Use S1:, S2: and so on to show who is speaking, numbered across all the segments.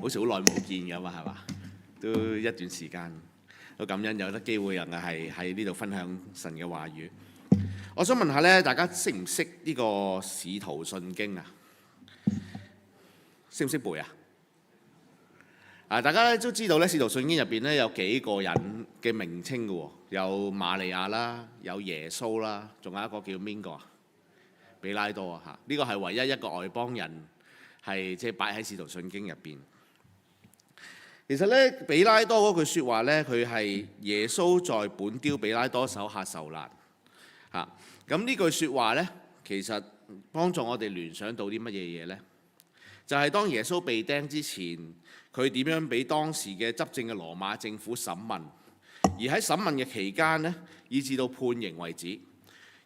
S1: 好似好耐冇見咁嘛，係嘛？都一段時間，都感恩有得機會，人係喺呢度分享神嘅話語。我想問下咧，大家識唔識呢個使徒信經啊？識唔識背啊？大家咧都知道咧，使徒信經入邊咧有幾個人嘅名稱嘅喎，有瑪利亞啦，有耶穌啦，仲有一個叫邊個啊？比拉多啊嚇！呢個係唯一一個外邦人係即係擺喺使徒信經入邊。其實咧，比拉多嗰句説話咧，佢係耶穌在本丟比拉多手下受難嚇。咁呢句説話咧，其實幫助我哋聯想到啲乜嘢嘢咧？就係當耶穌被釘之前，佢點樣俾當時嘅執政嘅羅馬政府審問，而喺審問嘅期間呢，以至到判刑為止。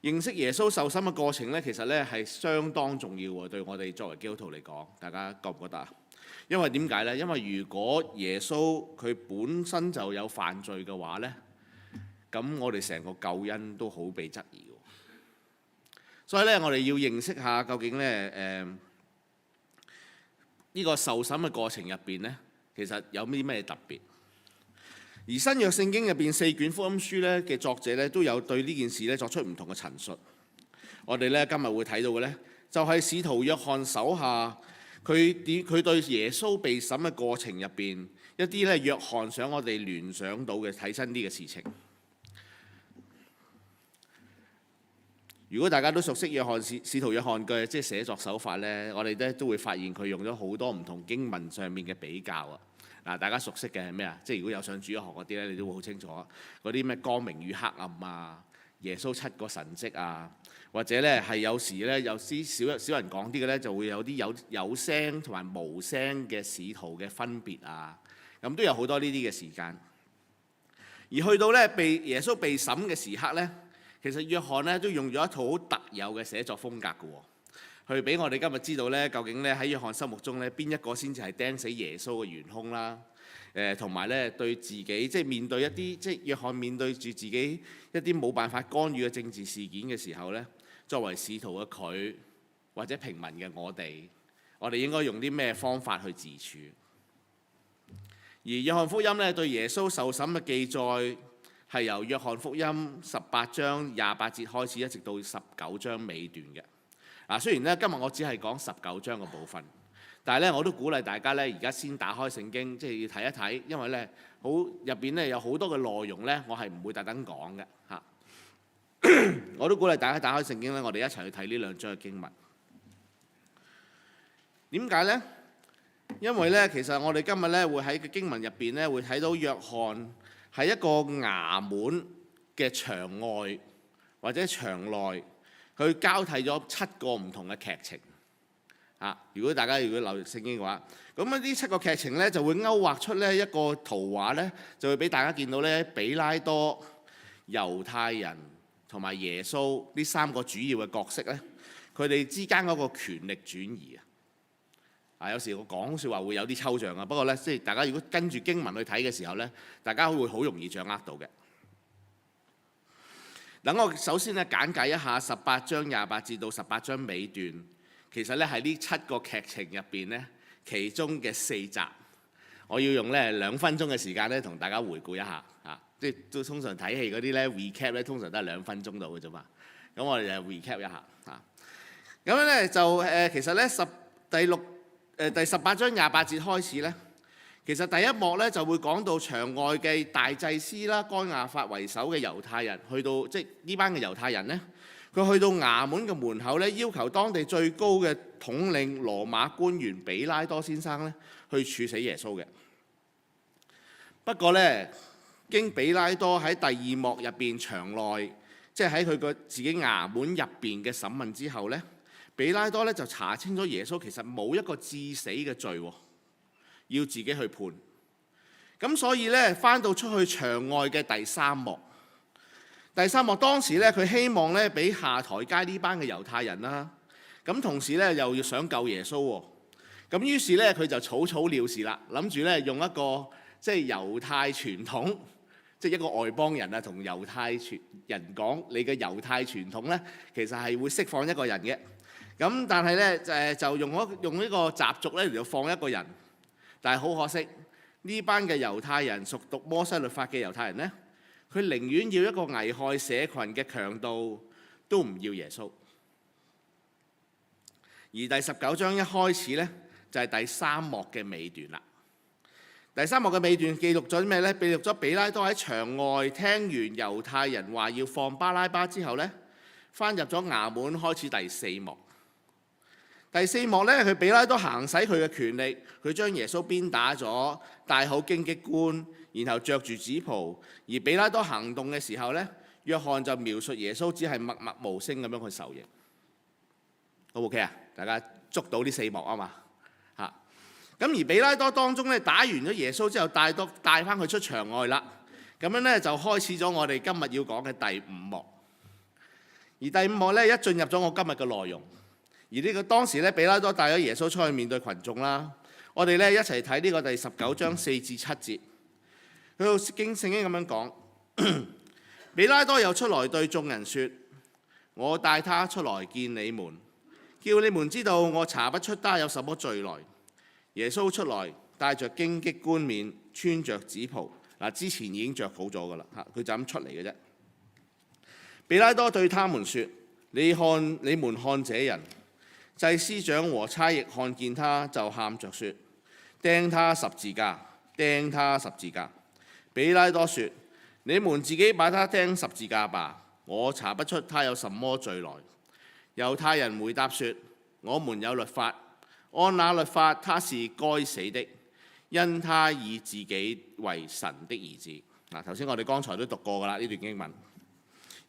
S1: 認識耶穌受審嘅過程呢，其實呢係相當重要喎，對我哋作為基督徒嚟講，大家覺唔覺得啊？因為點解呢？因為如果耶穌佢本身就有犯罪嘅話呢，咁我哋成個救恩都好被質疑嘅。所以呢，我哋要認識下究竟呢呢個受審嘅過程入邊呢，其實有啲咩特別？而新約聖經入邊4卷福音書咧嘅作者咧都有對呢件事咧作出唔同嘅陳述。我哋咧今日會睇到嘅咧，就係使徒約翰手下佢對耶穌被審嘅過程入邊一啲咧約翰想我哋聯想到嘅睇真啲嘅事情。如果大家都熟悉使徒約翰嘅即係寫作手法咧，我哋咧都會發現佢用咗好多唔同經文上面嘅比較啊。嗱，大家熟悉嘅係咩啊？即係如果有上主日學嗰啲咧，你都會好清楚嗰啲咩光明與黑暗啊，耶穌7個神蹟啊，或者咧係有時咧有啲少人講啲嘅咧，就會有啲有聲同埋無聲嘅使徒嘅分別啊，咁都有好多呢啲嘅時間。而去到咧耶穌被審嘅時刻咧，其實約翰咧都用咗一套好特有嘅寫作風格嘅喎，去俾我哋今日知道咧，究竟咧喺約翰心目中咧邊一個先至係釘死耶穌嘅元兇啦？同埋咧對自己即係面對一啲即係約翰面對住自己一啲冇辦法干預嘅政治事件嘅時候咧，作為使徒嘅佢或者平民嘅我哋應該用啲咩方法去自處？而約翰福音咧對耶穌受審嘅記載係由約翰福音18章28節開始，一直到19章尾段嘅。雖然咧今日我只係講19章嘅部分，但係咧我都鼓勵大家咧而家先打開聖經，即係要睇一睇，因為咧入邊咧有好多嘅內容咧，我係唔會特登講嘅嚇。我都鼓勵大家打開聖經咧，我哋一齊去睇呢2章嘅經文。點解咧？因為咧其實我哋今日咧會喺個經文入邊咧會睇到約翰喺一個衙門嘅場外或者場內，佢交替咗7個唔同嘅劇情。如果大家留意聖經嘅話，咁呢7個劇情咧就會勾畫出咧一個圖畫咧，就會俾大家見到咧比拉多、猶太人同埋耶穌呢3個主要嘅角色咧，佢哋之間嗰個權力轉移啊！有時我講説話會有啲抽象啊，不過咧即係大家如果跟住經文去睇嘅時候咧，大家會好容易掌握到嘅。等我首先咧簡介一下18章28節到18章尾段，其實咧係呢7個劇情入邊咧其中嘅4集，我要用咧2分鐘嘅時間咧同大家回顧一下啊！即係都通常睇戲嗰啲咧 recap 咧通常都係2分鐘度嘅啫嘛，咁我哋就 recap 一下啊。咁樣咧就其實咧第18章28節開始咧，其實第一幕咧就會講到場外嘅大祭司啦，該亞法為首嘅猶太人，去到即係呢班嘅猶太人咧，佢去到衙門嘅門口咧，要求當地最高嘅統領羅馬官員比拉多先生咧去處死耶穌嘅。不過咧，經比拉多喺第2幕入邊場內，即係喺佢個自己衙門入邊嘅審問之後咧，比拉多咧就查清咗耶穌其實冇一個致死嘅罪喎，要自己去判。咁所以咧返到出去場外嘅第3幕，當時咧佢希望咧俾下台階呢班嘅猶太人啦，咁同時咧又要想救耶穌喎，咁於是咧佢就草草了事啦，諗住咧用一個即係猶太傳統，即係一個外邦人啊同猶太人講，你嘅猶太傳統咧其實係會釋放一個人嘅。咁但係咧就用呢個習俗咧嚟到放一個人，但係好可惜，呢班嘅猶太人熟讀摩西律法嘅猶太人呢，佢寧願要一個危害社群嘅強盜，都唔要耶穌。而第19章一開始呢，就係第3幕嘅尾段啦。第3幕嘅尾段記錄咗啲咩呢？記錄咗比拉多喺場外聽完猶太人話要放巴拉巴之後呢，翻入咗衙門開始第4幕。第4幕呢，佢比拉多行使佢嘅權力，佢將耶穌鞭打咗，戴好荊棘冠，然後着住紫袍。而比拉多行動嘅時候呢，約翰就描述耶穌只係默默無聲咁樣去受刑。好唔 OK 啊？大家捉到呢4幕啊嘛嚇。咁而比拉多當中咧打完咗耶穌之後，帶翻佢出場外啦。咁樣咧就開始咗我哋今日要講嘅第5幕。而第5幕咧一進入咗我今日嘅內容。而呢個當時咧，比拉多帶咗耶穌出去面對群眾啦。我哋咧一齊睇呢個第19章4至7節。佢度聖經咁樣講：比拉多又出來對眾人說：我帶他出來見你們，叫你們知道我查不出他有什麼罪來。耶穌出來帶着荊棘冠冕，穿着紫袍。嗱，之前已經着好咗噶啦嚇，佢就咁出嚟嘅啫。比拉多對他們說：你們看這人。祭司長和差役看見他，就喊着說：釘他十字架，釘他十字架。比拉多說：你們自己把他釘十字架吧，我查不出他有什麼罪來。猶太人回答說：我們有律法，按那律法他是該死的，因他以自己為神的兒子。嗱，頭先我哋剛才都讀過㗎啦呢段經文。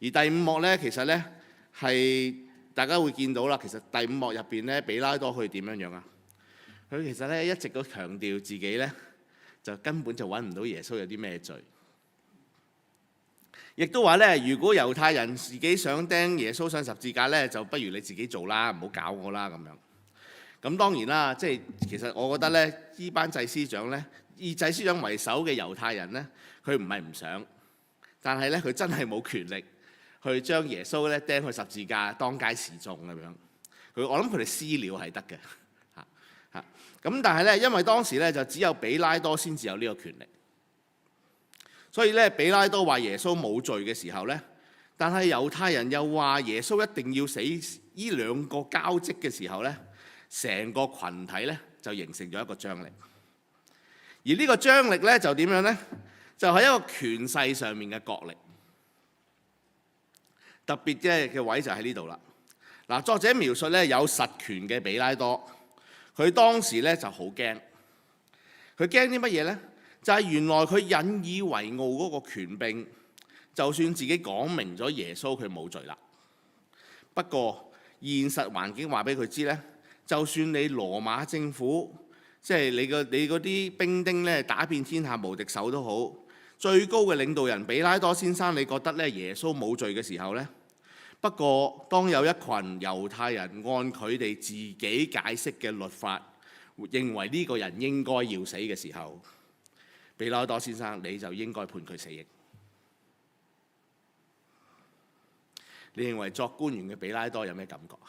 S1: 而第5幕呢，其實呢係大家會見到啦。其實第5幕入邊呢，比拉多佢點樣啊？佢其實呢一直都強調自己呢，就根本就揾唔到耶穌有啲咩罪，亦都話呢，如果猶太人自己想釘耶穌上十字架呢，就不如你自己做啦，唔好搞我啦咁樣。咁當然啦，即係其實我覺得呢，呢班祭司長呢，以祭司長為首嘅猶太人呢，佢唔係唔想，但係呢，佢真係冇權力去將耶穌呢釘去十字架當街示眾咁樣。我諗佢哋私了係得嘅嚇。咁但係呢，因為當時呢，就只有比拉多先至有呢個權力，所以呢，比拉多話耶穌冇罪嘅時候呢，但係猶太人又話耶穌一定要死，呢兩個交織嘅時候呢，成個群體呢就形成咗一個張力。而呢個張力呢，就點樣呢？就係一個權勢上面嘅角力。特別嘅位就喺呢度啦。嗱，作者描述呢，有實權嘅比拉多，佢當時呢就好驚。佢驚啲乜嘢呢？就係原來佢引以為傲嗰個權柄，就算自己講明咗耶穌佢冇罪啦。不過現實環境話俾佢知呢，就算你羅馬政府即係你嗰啲兵丁呢打遍天下無敵手都好，最高嘅領導人比拉多先生，你覺得呢耶穌冇罪嘅時候呢？不過當有一群猶太人按佢哋自己解釋嘅律法，認為呢個人應該要死嘅時候，比拉多先生你就應該判佢死刑。你認為作官員嘅比拉多有咩感覺啊？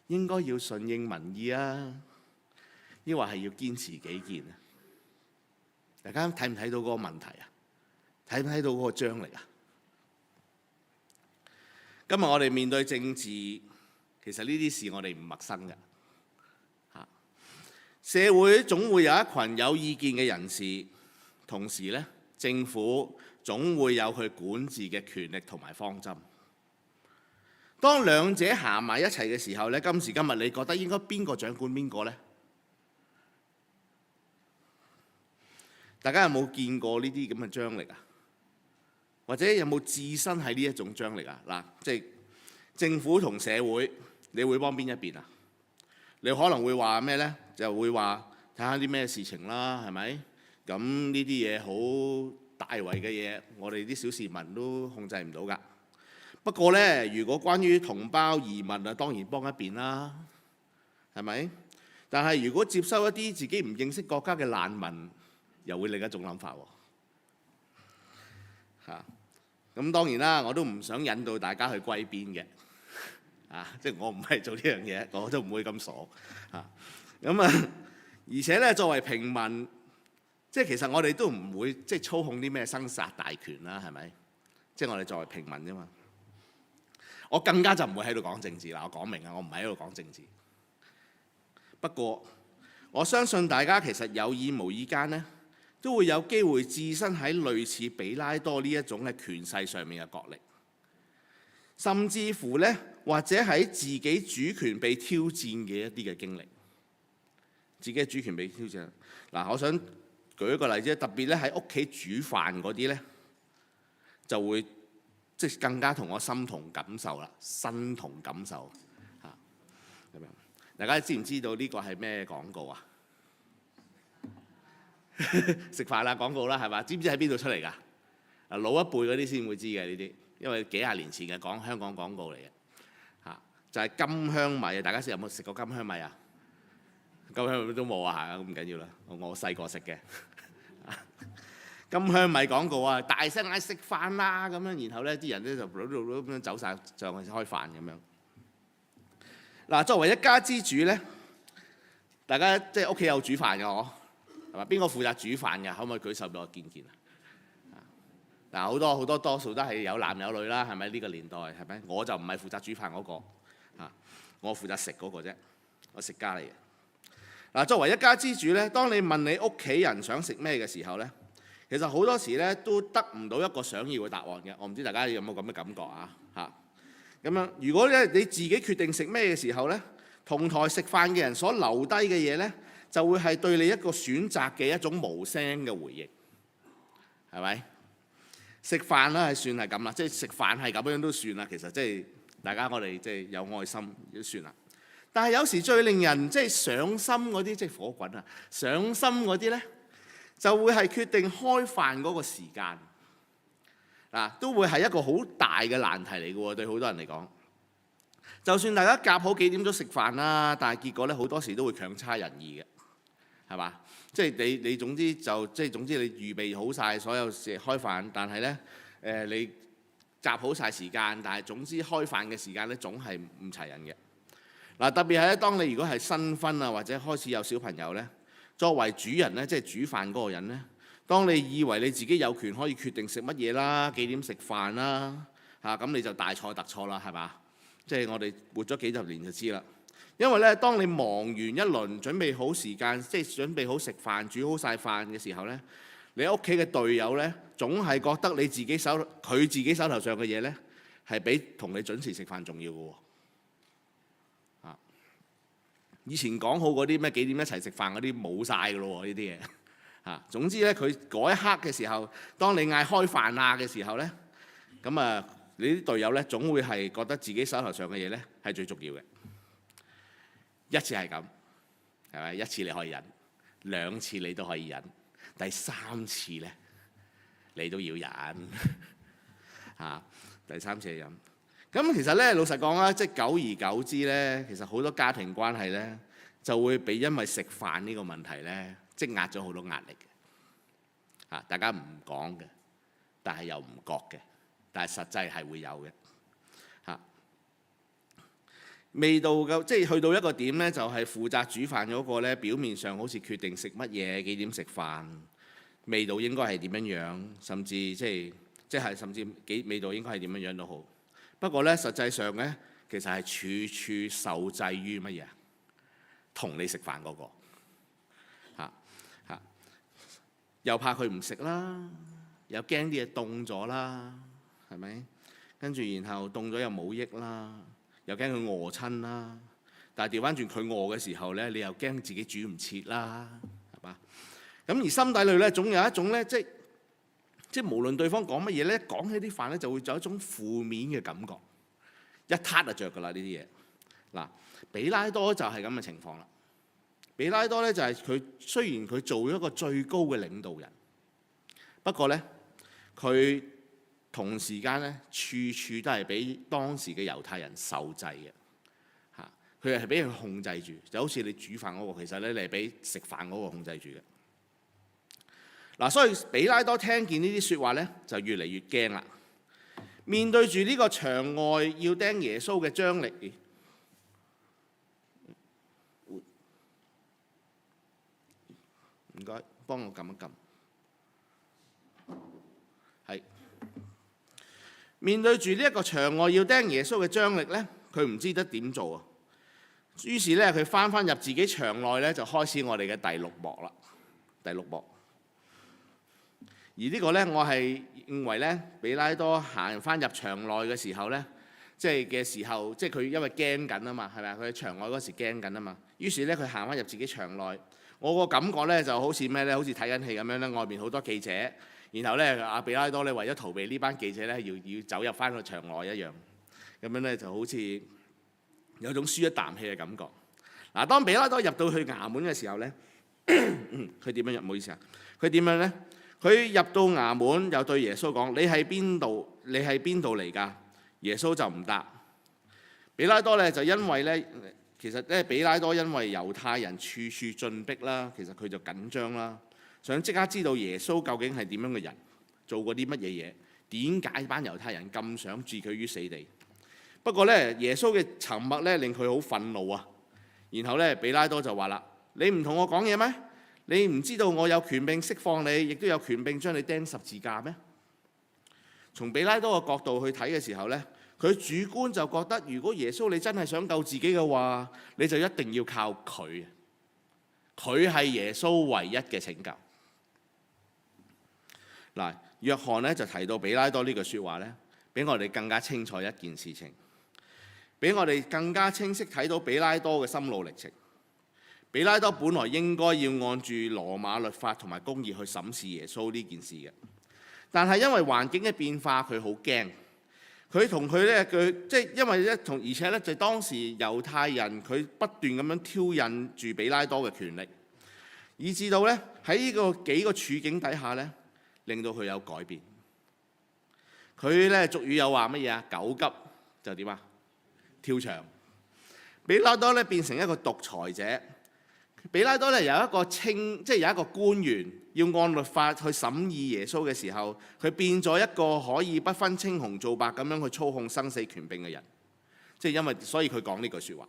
S1: 應該要順應民意啊，抑或係要堅持己見啊？大家睇唔睇到嗰個問題啊？睇唔睇到嗰個張力啊？今日我哋面對政治，其實呢啲事我哋唔陌生嘅嚇。社會總會有一群有意見嘅人士，同時呢，政府總會有佢管治嘅權力同埋方針。當兩者行埋一齊嘅時候呢，今時今日你覺得應該邊個掌管邊個呢？大家有冇見過呢啲咁嘅張力啊？或者有冇置身喺呢一種張力啊？嗱，即係政府同社會，你會幫邊一邊啊？你可能會話咩呢？就會話睇下啲咩事情啦，係咪？咁呢啲嘢好大圍嘅嘢，我哋啲小市民都控制唔到㗎。不過呢，如果關於同胞移民啊，當然幫一邊啦，係咪？但係如果接收一啲自己唔認識國家嘅難民，又會另一種諗法喎。咁當然啦，我都唔想引導大家去歸邊嘅，即係我唔係做呢樣嘢，我都唔會咁傻嚇。咁啊，而且咧作為平民，即係其實我哋都唔會即係操控啲咩生殺大權啦，係咪？即係我哋作為平民啫嘛。我更加就唔會喺度講政治啦，我講明啊，我唔係喺度講政治。不過我相信大家其實有意無意間咧，都會有機會置身喺類似比拉多呢一種嘅權勢上面嘅角力，甚至乎咧，或者喺自己主權被挑戰嘅一啲嘅經歷。自己嘅主權被挑戰。嗱，我想舉一個例子，特別咧喺屋企煮飯嗰啲咧，就會即係更加同我心同感受啦，身同感受嚇咁樣。大家知唔知道呢個係咩廣告啊？食飯啦廣告啦，係嘛？知唔知喺邊度出嚟㗎？啊，老一輩嗰啲先會知嘅呢啲，因為幾廿年前嘅香港廣告嚟嘅嚇，就係金香米啊！大家有冇食過金香米啊？金香米都冇啊，咁唔緊要啦。我細個食嘅金香米廣告啊，大聲嗌食飯啦咁樣，然後咧啲人咧就咁樣走晒上去開飯咁樣。嗱，作為一家之主咧，大家即係屋企有煮飯嘅嗬，係嘛？邊個負責煮飯嘅？可唔可以舉手俾我見見啊？嗱，好多多數都係有男有女啦，係咪呢個年代係咪？我就唔係負責煮飯嗰個啊，我負責食嗰個啫，我食家嚟嘅。嗱，作為一家之主咧，當你問你屋企人想食咩嘅時候咧，其實好多時咧都得唔到一個想要嘅答案嘅。我唔知大家有冇咁嘅感覺啊？嚇咁樣，如果咧你自己決定食咩嘅時候咧，同台食飯嘅人所留低嘅嘢咧，就會係對你一個選擇嘅一種無聲嘅回應，係咪？食飯啦係算係咁啦，即係食飯係咁樣都算啦。其實即係大家我哋即係有愛心都算啦。但係有時最令人即係上心嗰啲，即係火滾啊！上心嗰啲咧，就會係決定開飯嗰個時間。嗱，都會係一個好大嘅難題嚟嘅喎，對好多人嚟講。就算大家夾好幾點鐘食飯啦，但係結果咧好多時都會強差人意嘅，係嘛？即係你總之就即係總之你預備好晒所有事開飯，但係咧你夾好晒時間，但係總之開飯嘅時間咧總係唔齊人嘅。嗱，特別係咧，當你如果係新婚啊，或者開始有小朋友咧，作為主人咧，即係煮飯嗰個人咧，當你以為你自己有權可以決定食乜嘢啦、幾點食飯啦，咁你就大錯特錯啦，係嘛？即係我哋活咗幾十年就知啦。因為咧，當你忙完一輪，準備好時間，即係準備好食飯、煮好晒飯嘅時候咧，你屋企嘅隊友咧，總係覺得佢自己手頭上嘅嘢咧，係比同你準時食飯重要嘅喎。以前講好嗰啲咩幾點一齊食飯嗰啲冇晒㗎咯喎，呢啲嘢嚇。總之咧，佢嗰一刻嘅時候，當你嗌開飯啊嘅時候咧，咁啊，你啲隊友咧總會係覺得自己手頭上嘅嘢咧係最重要嘅。一次係咁，係咪？一次你可以忍，兩次你都可以忍，第三次咧你都要忍嚇。第三次係忍。咁其實咧，老實講啦，即係久而久之咧，其實好多家庭關係咧，就會被因為食飯呢個問題咧，積壓咗好多壓力嘅。嚇，大家唔講嘅，但係又唔覺嘅，但係實際係會有嘅。嚇，味道嘅，即係去到一個點咧，就係負責煮飯嗰個咧，表面上好似決定食乜嘢、幾點食飯，味道應該係點樣樣，甚至即係甚至味道應該係點樣樣都好。不過咧，實際上咧，其實係處處受制於乜嘢？同你食飯嗰個又怕佢唔食啦，又驚啲嘢凍咗啦，係咪？跟住然後凍咗又冇益啦，又驚佢餓親啦。但係調翻轉佢餓嘅時候咧，你又驚自己煮唔切啦，係嘛？咁而心底裏咧，總有一種咧，即係無論對方講乜嘢咧，講起啲飯咧就會有一種負面嘅感覺，一撻就着㗎啦呢啲嘢。嗱，比拉多就係咁嘅情況啦。比拉多咧就係佢雖然佢做咗一個最高嘅領導人，不過咧佢同時間咧處處都係俾當時嘅猶太人受制嘅嚇，佢係俾佢控制住，就好似你煮飯嗰個，其實咧你係俾食飯嗰個控制住嘅。嗱，所以比拉多聽見呢啲説話咧，就越嚟越驚啦。面對住呢個牆外要釘耶穌嘅張力，唔該，幫我撳一撳。係面對住呢一個牆外要釘耶穌嘅張力呢，佢唔知得點做啊。於是呢，佢翻入自己牆內呢，就開始我哋嘅第六幕啦。第六幕，而呢個呢，我係認為呢，比拉多行翻入牆內嘅時候呢，即係佢因為驚緊啊嘛，係咪啊？佢喺牆外嗰時驚緊啊嘛。於是呢，佢行翻入自己牆內，我個感覺呢，就好似咩呢？好似睇緊戲咁樣呢，外面好多記者。然後咧，阿比拉多咧為咗逃避呢班記者咧，要走入翻個場外一樣，咁樣咧就好似有種舒一啖氣嘅感覺。嗱，當比拉多入到去衙門嘅時候咧，佢點樣入？唔好意思啊，佢點樣咧？佢入到衙門又對耶穌講：你喺邊度？你喺邊度嚟㗎？耶穌就唔答。比拉多咧就因為咧，其實咧比拉多因為猶太人處處進逼啦，其實佢就緊張啦。想即刻知道耶穌究竟係點樣嘅人，做過啲乜嘢嘢，點解班猶太人咁想置佢於死地？不過呢，耶穌嘅沉默呢令佢好憤怒啊！然後呢，比拉多就話啦：你唔同我講嘢咩？你唔知道我有權柄釋放你，亦都有權柄將你釘十字架咩？從比拉多嘅角度去睇嘅時候呢，佢主觀就覺得，如果耶穌你真係想救自己嘅話，你就一定要靠佢，佢係耶穌唯一嘅拯救。嗱，約翰咧就提到比拉多呢句説話咧，俾我哋更加清楚一件事情，俾我哋更加清晰睇到比拉多嘅心路歷程。比拉多本來應該要按住羅馬律法同埋公義去審視耶穌呢件事嘅，但係因為環境嘅變化，佢好驚。佢同佢咧，佢即係因為咧，而且咧就當時猶太人佢不斷咁樣挑釁住比拉多嘅權力，以至到咧喺呢個幾個處境底下咧，令到佢有改變。佢咧俗語有話乜嘢啊？狗急就點啊？跳牆。比拉多咧變成一個獨裁者。比拉多咧有一個即係有一個官員要按律法去審議耶穌嘅時候，佢變咗一個可以不分青紅皂白咁樣去操控生死權柄嘅人。即係因為所以佢講呢句説話。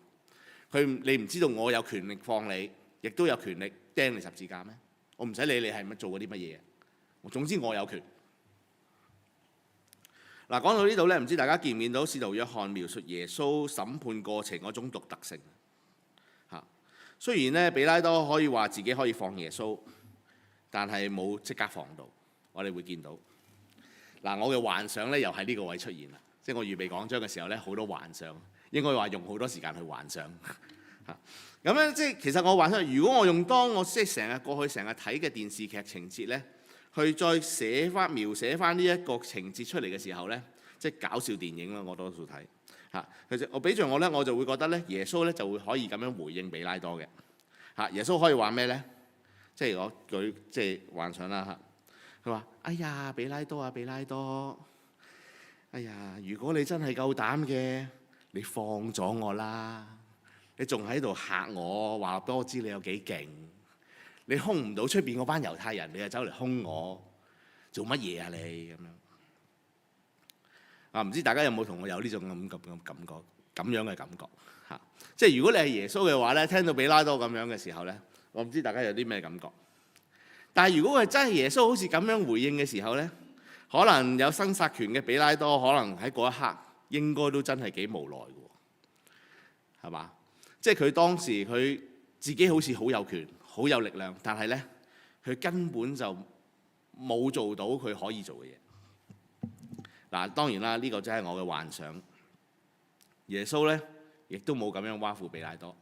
S1: 你唔知道我有權力放你，亦都有權力釘你十字架咩？我唔使理你係咪做過啲乜嘢。總之我有權。嗱，講到呢度咧，唔知大家見唔見到使徒約翰描述耶穌審判過程嗰種獨特性嚇。雖然咧比拉多可以話自己可以放耶穌，但係冇即刻放到。我哋會見到嗱，我嘅幻想咧又喺呢個位出現啦。即係我預備講章嘅時候咧，好多幻想，應該話用好多時間去幻想嚇。咁咧即係其實我幻想，如果我用當我即係成日過去成日睇嘅電視劇情節咧，去再描寫翻呢一個情節出嚟嘅時候呢，即係搞笑電影啦，我多數睇嚇。其實我俾著我呢，我就會覺得呢，耶穌呢就會可以咁樣回應比拉多嘅嚇。耶穌可以話咩呢？即係我舉即係幻想啦嚇。佢話：哎呀，比拉多啊，比拉多，哎呀，如果你真係夠膽嘅，你放咗我啦！你仲喺度嚇我，話俾我知你有幾勁。你兇唔到出邊嗰班猶太人，你就走嚟兇我，做乜嘢啊你咁樣？啊，唔知大家有冇同我有呢種咁感覺，咁樣嘅感覺嚇？即係如果你係耶穌嘅話咧，聽到比拉多咁樣嘅時候咧，我唔知大家有啲咩感覺。但係如果係真係耶穌好似咁樣回應嘅時候咧，可能有生殺權嘅比拉多，可能喺嗰一刻應該都真係幾無奈嘅喎，係嘛？即係佢當時佢自己好似好有權，好有力量，但係呢，佢根本就冇做到佢可以做嘅嘢。嗱，當然啦，呢個真係我嘅幻想。耶穌呢，亦都冇咁樣挖苦比拉多。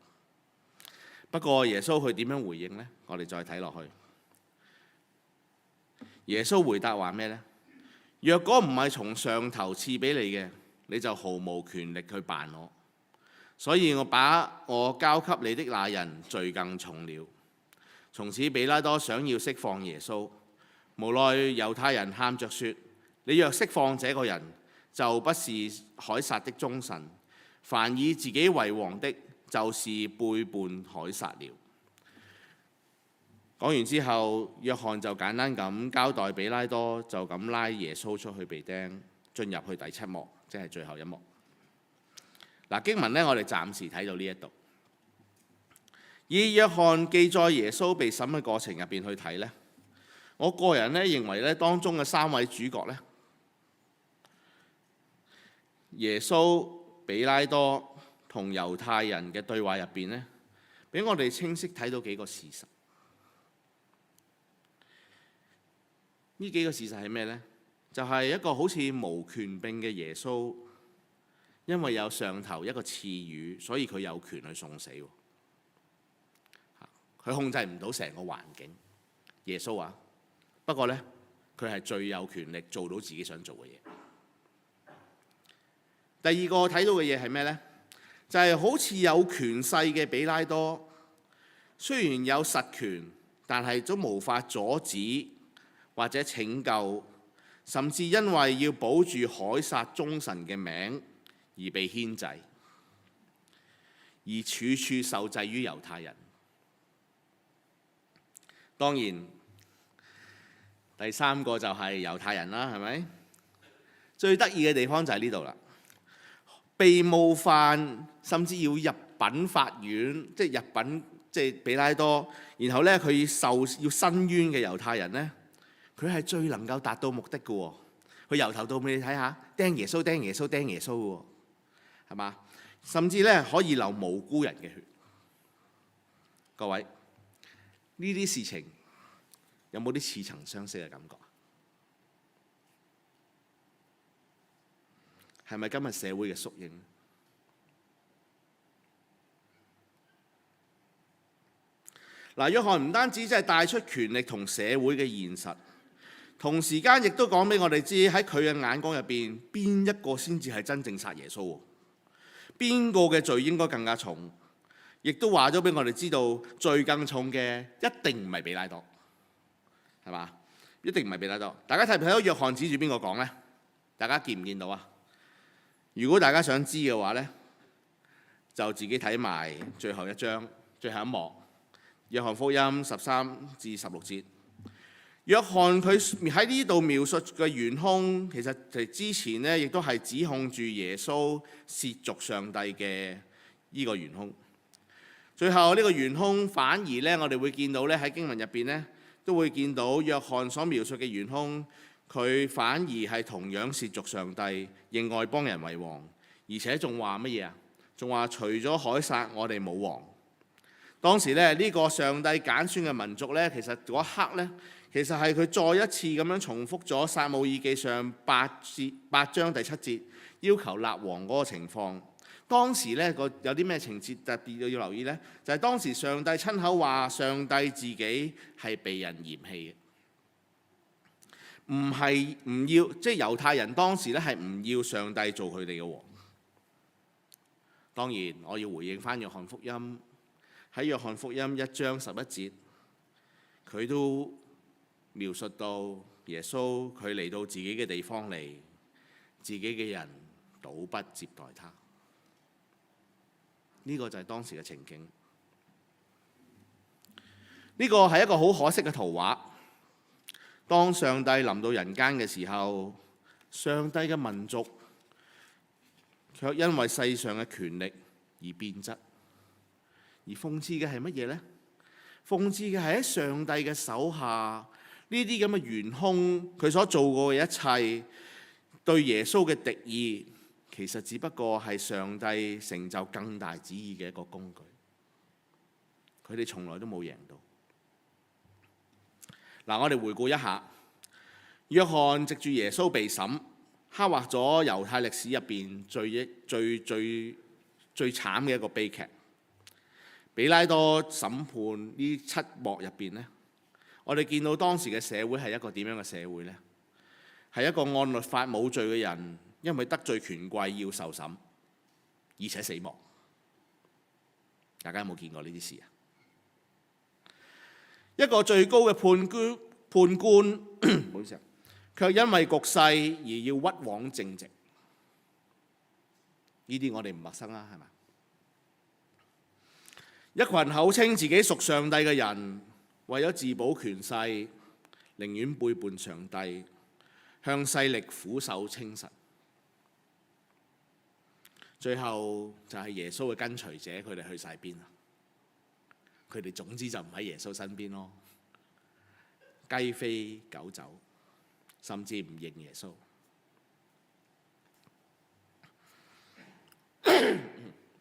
S1: 不過耶穌佢點樣回應呢？我哋再睇落去。耶穌回答話咩呢？若果唔係從上頭賜俾你嘅，你就毫無權力去辦我。所以我把我交給你的那人罪更重了。從此比拉多想要釋放耶穌，無奈猶太人喊着說：你若釋放這個人，就不是凱撒的忠臣。凡以自己為王的，就是背叛凱撒了。講完之後，約翰就簡單咁交代比拉多，就咁拉耶穌出去被釘，進入去第七幕，即係最後一幕。嗱，經文呢，我哋暫時睇到呢一度。以約翰記載耶穌被審嘅過程入邊去睇呢，我個人咧認為咧，當中嘅三位主角咧，耶穌、比拉多同猶太人嘅對話入邊咧，俾我哋清晰睇到幾個事實。呢幾個事實係咩呢？就係一個好似無權柄嘅耶穌，因為有上頭一個賜予，所以佢有權去送死。佢控制唔到成個環境，耶穌啊。不過呢，佢係最有權力做到自己想做嘅嘢。第二個睇到嘅嘢係咩呢？就係好似有權勢嘅比拉多，雖然有實權，但係都無法阻止或者拯救，甚至因為要保住凱撒忠臣嘅名而被牽制，而處處受制於猶太人。當然，第三個就係猶太人啦，係咪？最得意嘅地方就係呢度啦，被冒犯甚至要入稟法院，即係入稟即係比拉多，然後咧佢要申冤嘅猶太人咧，佢係最能夠達到目的嘅喎。佢由頭到尾你睇下，釘耶穌、釘耶穌、釘耶穌嘅喎，係嘛？甚至咧可以流無辜人嘅血。各位，呢啲事情有冇啲似曾相識嘅感覺？係咪今日社會嘅縮影？嗱，約翰唔單止即係帶出權力同社會嘅現實，同時間亦都講俾我哋知喺佢嘅眼光入邊，邊一個先至係真正殺耶穌？邊個嘅罪應該更加重？亦都話咗俾我哋知道，罪更重嘅一定唔係比拉多，係嘛？一定唔係比拉多。大家睇唔睇到約翰指住邊個講呢？大家見唔見到啊？如果大家想知嘅話呢，就自己睇埋最後一章、最後一幕，約翰福音13至16節。約翰佢喺呢度描述嘅元兇，其實之前呢亦都係指控住耶穌褻瀆上帝嘅呢個元兇。最後呢個元兇反而呢，我哋會見到呢喺經文入邊呢，都會見到約翰所描述嘅元兇，佢反而係同樣褻瀆上帝，認外邦人為王，而且仲話乜嘢啊？仲話除咗凱撒，我哋冇王。當時呢，呢個上帝揀選嘅民族呢，其實嗰一刻呢，其實係佢再一次咁樣重複咗撒母耳記上8章第7節要求立王嗰個情況。當時呢有啲咩情節特別要留意呢？就係當時上帝親口話上帝自己係被人嫌棄嘅，唔要，即係猶太人當時呢係唔要上帝做佢哋嘅王。當然我要回應返約翰福音，喺約翰福音1章11節，佢都描述到耶穌佢嚟到自己嘅地方嚟，自己嘅人倒不接待他。呢個就係當時嘅情景。呢個係一個好可惜嘅圖畫。當上帝臨到人間嘅時候，上帝嘅民族卻因為世上嘅權力而變質。而諷刺嘅係乜嘢呢？諷刺嘅係喺上帝嘅手下，呢啲咁嘅元兇，佢所做過嘅一切，對耶穌嘅敵意，其實只不過係上帝成就更大旨意嘅一個工具。佢哋從來都冇贏到。嗱，我哋回顧一下，約翰藉住耶穌被審，刻畫咗猶太歷史入邊最慘嘅一個悲劇。比拉多審判呢7幕入邊呢，我哋見到當時嘅社會係一個點樣嘅社會呢？係一個按律法冇罪嘅人，因為得罪權貴要受審，而且死亡。大家有冇見過呢啲事啊？一個最高嘅判官，唔好意思，卻因為局勢而要屈枉正直。呢啲我哋唔陌生啦，係嘛？一群口稱自己屬上帝嘅人，為咗自保權勢，寧願背叛上帝，向勢力俯首稱臣。最後就係耶穌嘅跟隨者，佢哋去晒邊啊？佢哋總之就唔喺耶穌身邊咯，雞飛狗走，甚至唔認耶穌。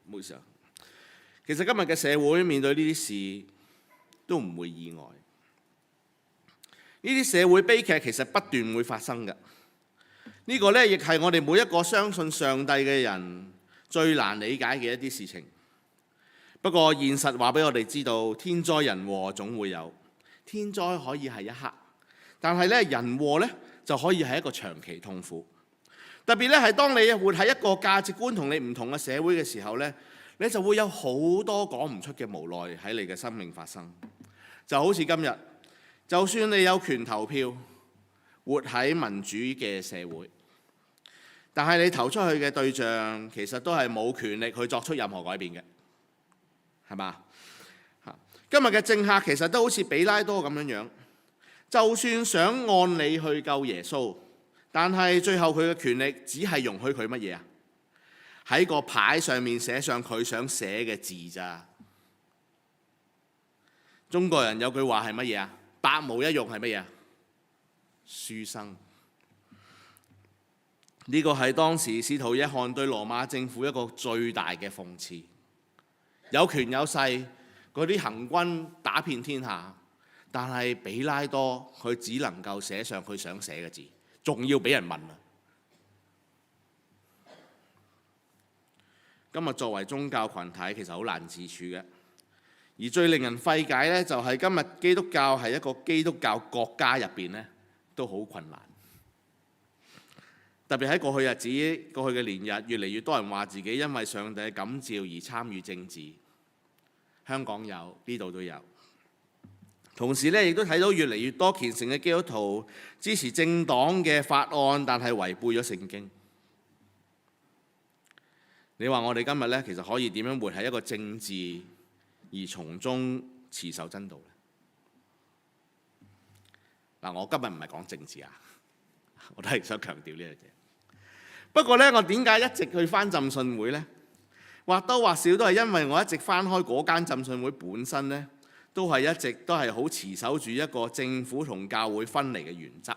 S1: 唔好意思啊，其實今日嘅社會面對呢啲事都唔會意外，呢啲社會悲劇其實不斷會發生嘅。呢個呢，亦係我哋每一個相信上帝嘅人最難理解嘅一啲事情。不過現實話俾我哋知道，天災人禍總會有，天災可以係一刻，但係咧人禍咧就可以係一個長期痛苦。特別咧係當你活喺一個價值觀同你唔同嘅社會嘅時候咧，你就會有好多講唔出嘅無奈喺你嘅生命發生。就好似今日，就算你有權投票，活喺民主嘅社會，但係你投出去嘅對象其實都係冇權力去作出任何改變嘅，係嘛？今日嘅政客其實都好似比拉多咁樣，就算想按理去救耶穌，但係最後佢嘅權力只係容許佢乜嘢啊？喺個牌上面寫上佢想寫嘅字咋。中國人有句話係乜嘢啊？百無一用係乜嘢啊？書生。呢個係當時使徒約翰對羅馬政府一個最大嘅諷刺。有權有勢，嗰啲行軍打遍天下，但係比拉多佢只能夠寫上佢想寫嘅字，仲要俾人問啊！今日作為宗教群體，其實好難自處嘅。而最令人費解呢，就係今日基督教係一個基督教國家入邊呢，都好困難。特別喺過去日子、過去嘅年日，越嚟越多人話自己因為上帝嘅感召而參與政治。香港有，呢度都有。同時呢，亦都睇到越嚟越多虔誠嘅基督徒支持政黨嘅法案，但係違背咗聖經。你話我哋今日呢，其實可以點樣活喺一個政治而從中持守真道呢？嗱，我今日唔係講政治啊，我都係想強調呢樣嘢。不過呢，我點解一直去返浸信會呢？或多或少都係因為我一直返開嗰間浸信會本身呢，都係一直都係好持守住一個政府同教會分離嘅原則。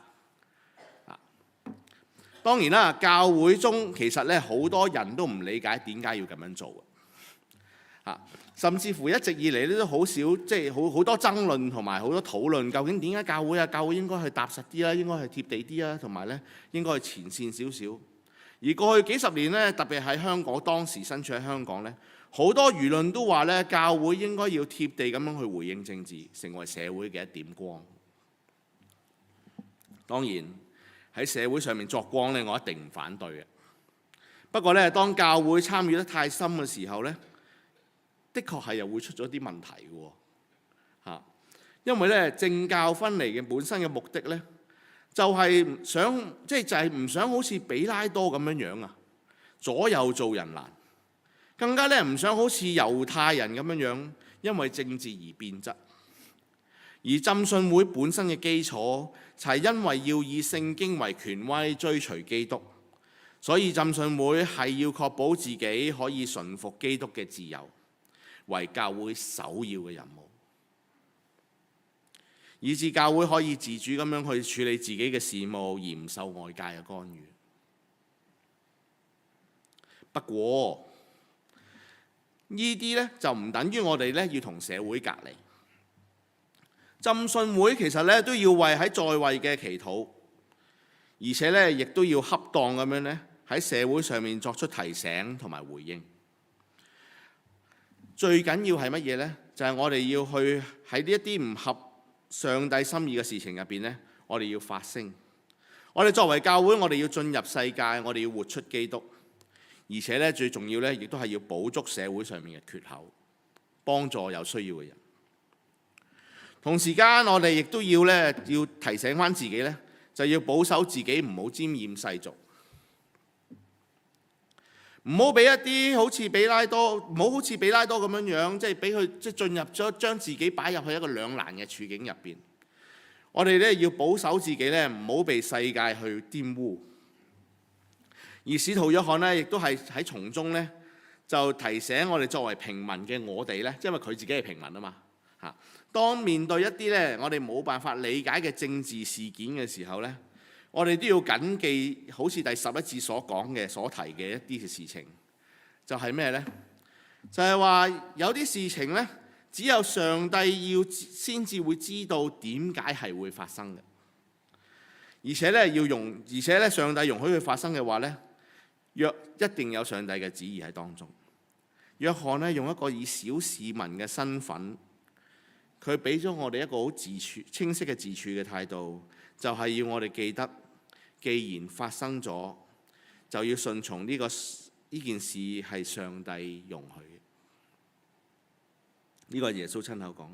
S1: 當然啦，教會中其實咧好多人都唔理解點解要咁樣做嘅，甚至乎一直以嚟咧都好少，即係好多爭論同埋好多討論，究竟點解教會應該去踏實啲啦，應該去貼地啲啦，同埋咧應該去前線少少。而過去幾十年咧，特別喺香港，當時身處喺香港咧，好多輿論都話咧，教會應該要貼地咁樣去回應政治，成為社會嘅一點光。當然喺社會上面作光咧，我一定唔反對嘅。不過咧，當教會參與得太深嘅時候咧，的確係又會出咗啲問題嘅喎。因為咧政教分離嘅本身嘅目的咧，就係唔想好似比拉多咁樣啊，左右做人難，更加咧唔想好似猶太人咁樣，因為政治而變質。而浸信會本身嘅基礎就係因為要以聖經為權威追隨基督，所以浸信會係要確保自己可以順服基督嘅自由，為教會首要嘅任務，以致教會可以自主咁樣去處理自己嘅事務，而唔受外界嘅干預。不過呢啲咧就唔等於我哋咧要同社會隔離。浸信會其實咧都要為喺在位嘅祈禱，而且咧亦都要恰當咁樣咧喺社會上面作出提醒同埋回應。最緊要係乜嘢呢？就係我哋要去喺呢一啲唔合上帝心意嘅事情入邊咧，我哋要發聲。我哋作為教會，我哋要進入世界，我哋要活出基督，而且咧最重要咧，亦都係要補足社會上面嘅缺口，幫助有需要嘅人。同時間，我哋亦都要提醒翻自己咧，就要保守自己，唔好沾染世俗，唔好俾一啲好似比拉多咁樣，即係俾佢進入咗將自己擺入去一個兩難嘅處境入邊。我哋咧要保守自己咧，唔好被世界去玷污。而使徒約翰咧，亦都係喺從中咧就提醒我哋作為平民嘅我哋咧，因為佢自己係平民啊嘛。嚇。當面對一啲咧我哋冇辦法理解嘅政治事件嘅時候咧，我哋都要緊記，好似第11節所講嘅、所提嘅一啲嘅事情，就係咩呢？就係話有啲事情呢，只有上帝先至會知道點解係會發生嘅，而且咧上帝容許佢發生嘅話呢，一定有上帝嘅旨意喺當中。約翰呢，用一個以小市民嘅身份，佢俾咗我哋一個好清晰嘅自處嘅態度，就係要我哋記得，既然發生咗，就要順從呢件事係上帝容許嘅。呢個係耶穌親口講。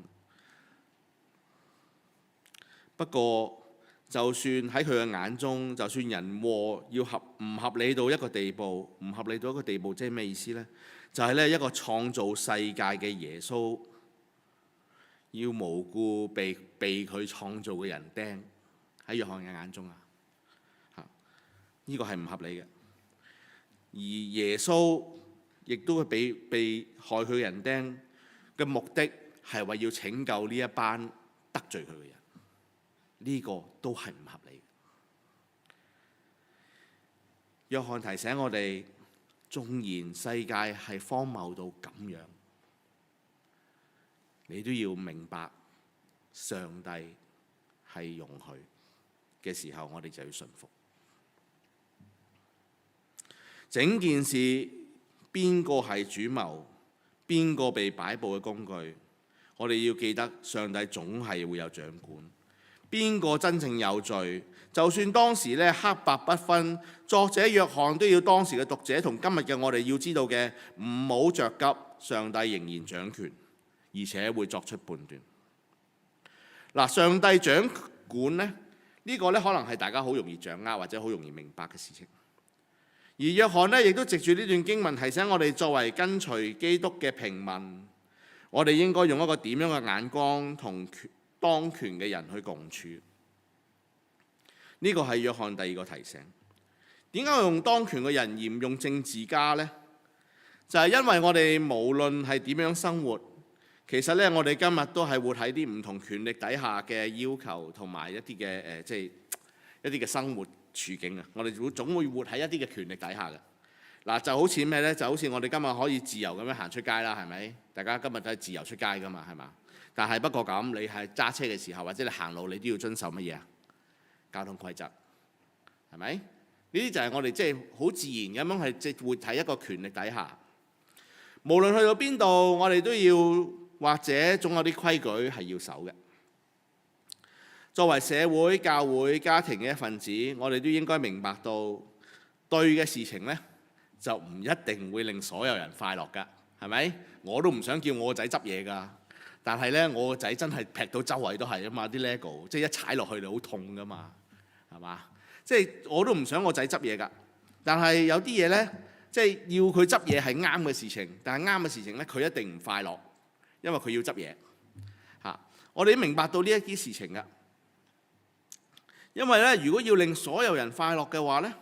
S1: 不過，就算喺佢嘅眼中，就算人禍要唔合理到一個地步，即係咩意思呢？就係一個創造世界嘅耶穌，要無故被佢創造嘅人釘，喺約翰嘅眼中呢個係唔合理嘅。而耶穌亦都被害佢嘅人釘嘅目的係為要拯救呢一班得罪佢嘅人，呢個都係唔合理嘅。約翰提醒我哋，縱然世界係荒謬到咁樣，你都要明白上帝係容許嘅時候，我哋就要順服。整件事邊個係主謀，邊個被擺佈嘅工具，我哋要記得上帝總係會有掌管。邊個真正有罪，就算當時咧黑白不分，作者約翰都要當時嘅讀者同今日嘅我哋要知道嘅，唔好着急，上帝仍然掌權，而且會作出判斷。嗱，上帝掌管呢，呢個咧可能係大家好容易掌握或者好容易明白嘅事情。而約翰呢，亦都藉住呢段經文提醒我哋，作為跟隨基督嘅平民，我哋應該用一個點樣嘅眼光同當權嘅人去共處。呢個係約翰第二個提醒。點解我用當權嘅人而唔用政治家呢？就係因為我哋無論係點樣生活，其實呢，我哋今日都係活喺啲唔同權力底下嘅要求同埋一啲嘅即係一啲嘅生活處境啊！我哋總會活喺一啲嘅權力底下嘅。嗱，就好似咩呢？就好似我哋今日可以自由咁樣行出街啦，係咪？大家今日都係自由出街噶嘛，係嘛？但係不過咁，你係揸車嘅時候或者你行路，你都要遵守乜嘢啊？交通規則，係咪？呢啲就係我哋即係好自然咁樣係即係活喺一個權力底下。無論去到邊度，我哋都要或者總有啲規矩係要守嘅。作為社會、教會、家庭嘅一份子，我哋都應該明白到對嘅事情呢，就唔一定會令所有人快樂㗎，係咪？我都唔想叫我個仔執嘢㗎，但係呢，我個仔真係劈到周圍都係啊嘛，啲 Lego 即係一踩落去你好痛㗎嘛，係嘛？即係我都唔想我仔執嘢㗎，但係有啲嘢呢，即係要佢執嘢係啱嘅事情，但係啱嘅事情呢，佢一定唔快樂，因為佢要執嘢嚇。我哋都明白到呢一啲事情㗎。因為咧，如果要令所有人快樂嘅話咧，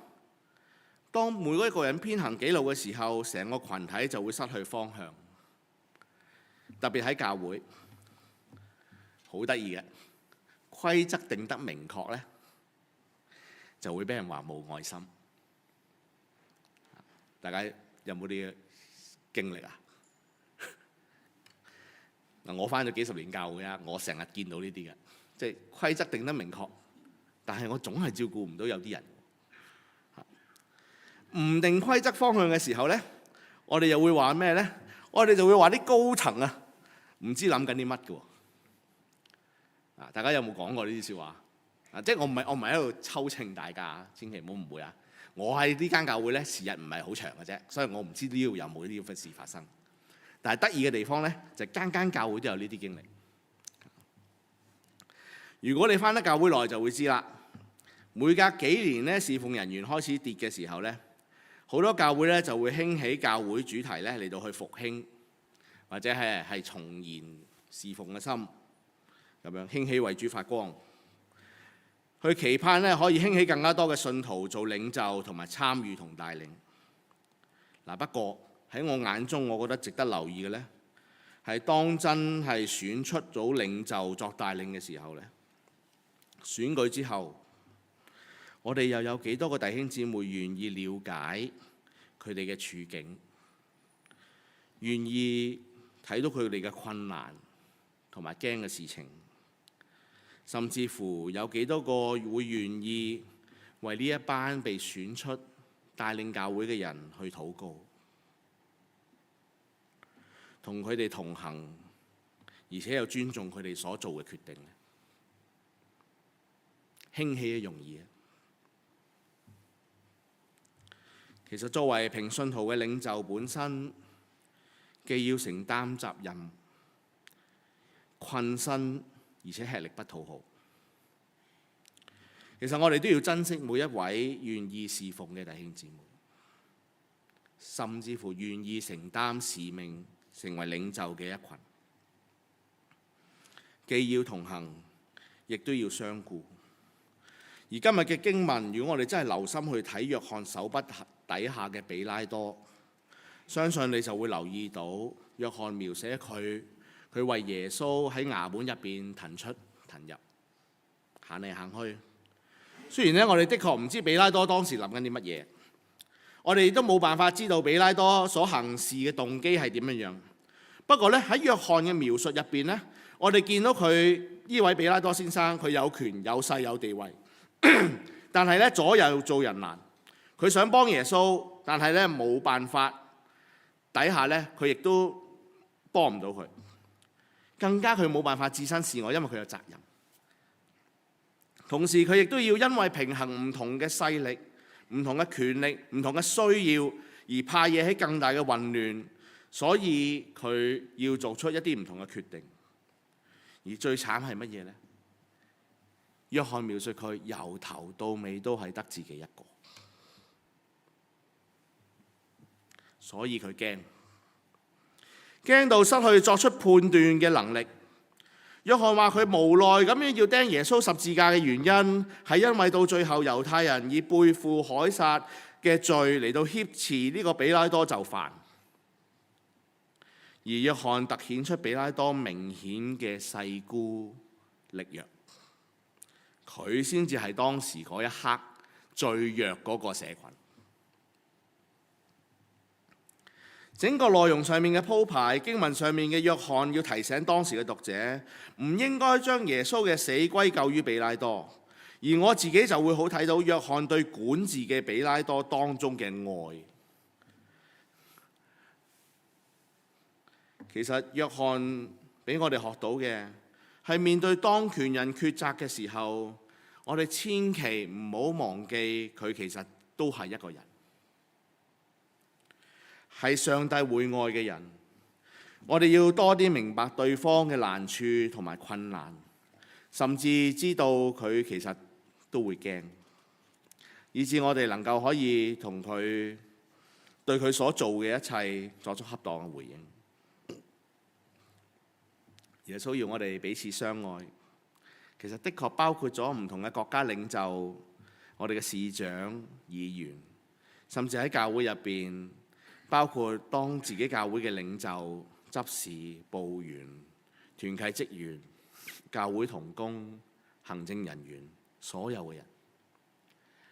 S1: 當每一個人偏行己路嘅時候，成個群體就會失去方向。特別喺教會，好得意嘅規則定得明確咧，就會俾人話冇愛心。大家有冇啲經歷啊？嗱，我返咗幾十年教會啊，我成日見到呢啲嘅，即係規則定得明確。但係我總係照顧唔到有啲人，唔定規則方向嘅時候呢，我哋又會話咩呢？我哋就會話啲高層啊，唔知諗緊啲乜嘅喎。大家有冇講過呢啲説話？即係我唔係喺度抽秤大家，千祈唔好誤會啊！我喺呢間教會呢，時日唔係好長嘅啫，所以我唔知呢度有冇呢啲咁嘅事發生。但係得意嘅地方呢，就間間教會都有呢啲經歷。如果你返得教會耐，就會知啦。每隔幾年咧，侍奉人員開始跌嘅時候咧，好多教會咧就會興起教會主題咧嚟到去復興，或者係重燃侍奉嘅心，咁樣興起為主發光，去期盼咧可以興起更加多嘅信徒做領袖同埋參與同帶領。嗱，不過喺我眼中，我覺得值得留意嘅咧，係當真係選出咗領袖作帶領嘅時候呢，選舉之後，我哋又有幾多個弟兄姊妹願意了解佢哋嘅處境，願意睇到佢哋嘅困難同埋驚嘅事情，甚至乎有幾多個會願意為呢一班被選出帶領教會嘅人去禱告，同佢哋同行，而且又尊重佢哋所做嘅決定。興起嘅容易啊！其實作為平信徒嘅領袖本身，既要承擔責任、困身，而且吃力不討好。其實我哋都要珍惜每一位願意侍奉嘅弟兄姊妹，甚至乎願意承擔使命、成為領袖嘅一群。既要同行，亦都要相顧。而今日嘅經文，如果我哋真係留心去睇約翰手筆底下嘅比拉多，相信你就會留意到約翰描寫佢為耶穌喺衙門入邊騰出騰入，行嚟行去。雖然呢，我哋的確唔知比拉多當時諗緊啲乜嘢，我哋都冇辦法知道比拉多所行事嘅動機係點樣。不過呢，喺約翰嘅描述入邊呢，我哋見到佢呢位比拉多先生，佢有權有勢有地位。但係咧，左右做人難，佢想幫耶穌，但係咧冇辦法底下咧，佢亦都幫唔到佢，更加佢冇辦法置身事外，因為佢有責任。同時佢亦都要因為平衡唔同嘅勢力、唔同嘅權力、唔同嘅需要，而怕惹起更大嘅混亂，所以佢要做出一啲唔同嘅決定。而最慘係乜嘢呢？約翰描述佢由頭到尾都係得自己一個，所以佢驚到失去作出判斷嘅能力。約翰話佢無奈咁樣要釘耶穌十字架嘅原因，係因為到最後猶太人以背負凱撒嘅罪嚟到挾持呢個比拉多就範。而約翰突顯出比拉多明顯嘅勢孤力弱。佢先至係當時嗰一刻最弱嗰個社群。整個內容上面嘅鋪排，經文上面嘅約翰要提醒當時嘅讀者，唔應該將耶穌嘅死歸咎於比拉多。而我自己就會好睇到約翰對管治嘅比拉多當中嘅愛。其實約翰俾我哋學到嘅，係面對當權人抉擇嘅時候，我哋千祈唔好忘記佢其實都係一個人，係上帝會愛嘅人。我哋要多啲明白對方嘅難處同埋困難，甚至知道佢其實都會驚，以致我哋能夠可以同佢對佢所做嘅一切作出恰當嘅回應。耶穌要我哋彼此相愛，其實的確包括咗唔同嘅國家領袖、我哋嘅市長、議員，甚至喺教會入邊，包括當自己教會嘅領袖、執事、部員、團契職員、教會同工、行政人員，所有嘅人，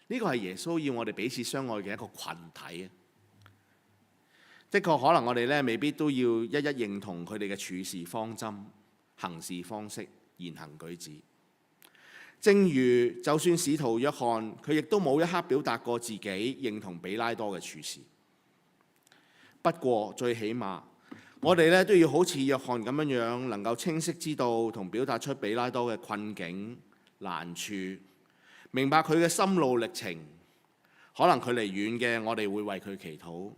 S1: 呢個係耶穌要我哋彼此相愛嘅一個群體啊！的確，可能我哋咧未必都要一一認同佢哋嘅處事方針、行事方式、言行舉止。正如就算使徒約翰，佢亦都冇一刻表達過自己認同比拉多嘅處事。不過最起碼，我哋咧都要好似約翰咁樣，能夠清晰知道同表達出比拉多嘅困境、難處，明白佢嘅心路歷程。可能距離遠嘅，我哋會為佢祈禱。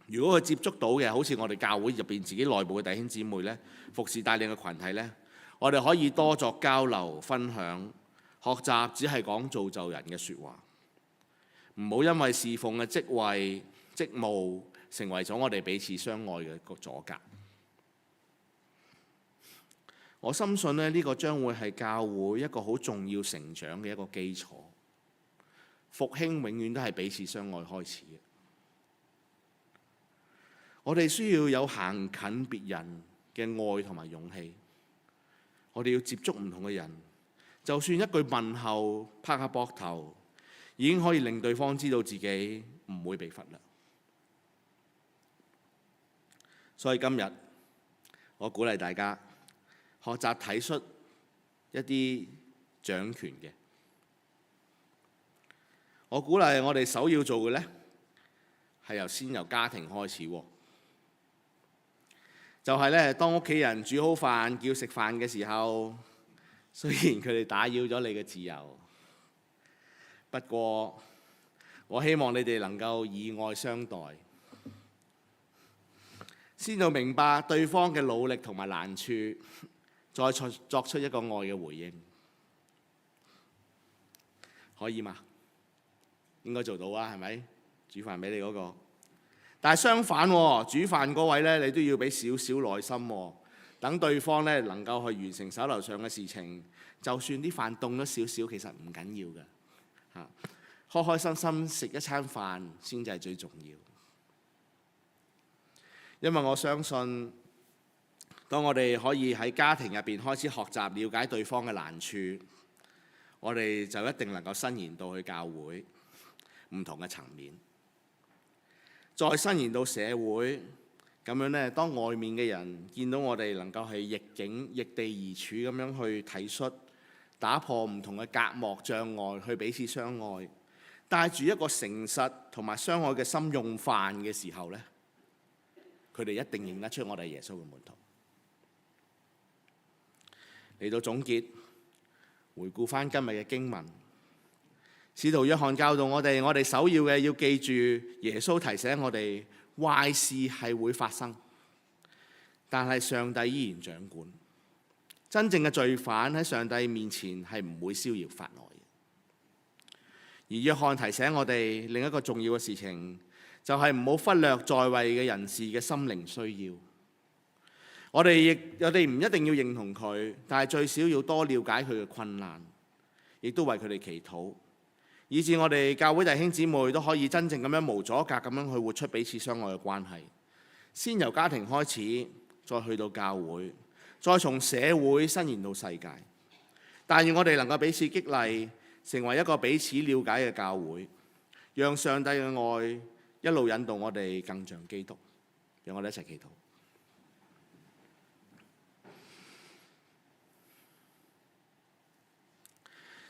S1: 如果佢接觸到嘅，好似我哋教會入邊自己內部嘅弟兄姊妹咧，服侍帶領嘅群體咧，我哋可以多作交流、分享、學習，只係講造就人嘅説話。唔好因為侍奉嘅職位、職務成為咗我哋彼此相愛嘅個阻隔。我深信咧，呢個將會係教會一個好重要成長嘅一個基礎。復興永遠都係彼此相愛開始嘅。我哋需要有行近別人嘅愛同埋勇氣。我哋要接觸唔同嘅人，就算一句問候、拍下膊頭，已經可以令對方知道自己唔會被忽略。所以今日我鼓勵大家學習體恤一啲掌權嘅。我鼓勵我哋首要做嘅呢，係先由家庭開始喎。就係咧，當屋企人煮好飯叫食飯嘅時候，雖然佢哋打擾咗你嘅自由，不過我希望你哋能夠以愛相待，先到明白對方嘅努力同埋難處，再作出一個愛嘅回應，可以嗎？應該做到啊，係咪？煮飯俾你嗰個。但係相反喎，煮飯嗰位咧，你都要俾少少耐心喎，等對方咧能夠去完成手頭上嘅事情。就算啲飯凍咗少少，其實唔緊要嘅嚇，開開心心食一餐飯先至係最重要。因為我相信，當我哋可以喺家庭入邊開始學習了解對方嘅難處，我哋就一定能夠伸延到去教會唔同嘅層面。再伸延到社會，咁樣呢，當外面嘅人見到我哋能夠係逆境逆地而處咁樣去體恤，打破唔同嘅隔膜障礙，去彼此相愛，帶住一個誠實同埋相愛嘅心用飯嘅時候呢，佢哋一定認得出我哋係耶穌嘅門徒。嚟到總結，回顧返今日嘅經文。使徒約翰教導我哋首要嘅要記住，耶穌提醒我哋壞事係會發生，但係上帝依然掌管。真正嘅罪犯喺上帝面前係唔會逍遙法外嘅。而約翰提醒我哋另一個重要嘅事情，就係唔好忽略在位嘅人士嘅心靈需要。我哋唔一定要認同佢，但係最少要多了解佢嘅困難，亦都為佢哋祈禱。以致我哋教會弟兄姊妹都可以真正咁樣無阻隔咁樣去活出彼此相愛嘅關係。先由家庭開始，再去到教會，再從社會伸延到世界。但願我哋能夠彼此激勵，成為一個彼此了解嘅教會，讓上帝嘅愛一路引導我哋更像基督。讓我哋一齊祈禱。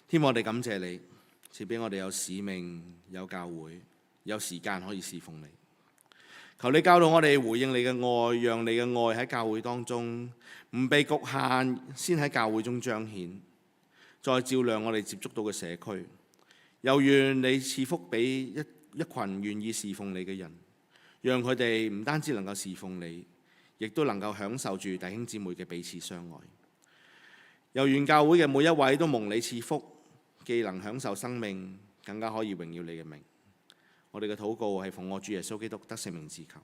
S1: 天父，我哋感謝你，賜俾我哋有使命、有教會、有時間可以侍奉你。求你教導我哋回應你嘅愛，讓你嘅愛喺教會當中唔被局限，先喺教會中彰顯，再照亮我哋接觸到嘅社區。又願你賜福俾一群願意侍奉你嘅人，讓佢哋唔單止能夠侍奉你，亦都能夠享受住弟兄姊妹嘅彼此相愛。又願教會嘅每一位都蒙你賜福，既能享受生命，更加可以榮耀你嘅名。我哋嘅禱告係奉我主耶穌基督得勝名字求。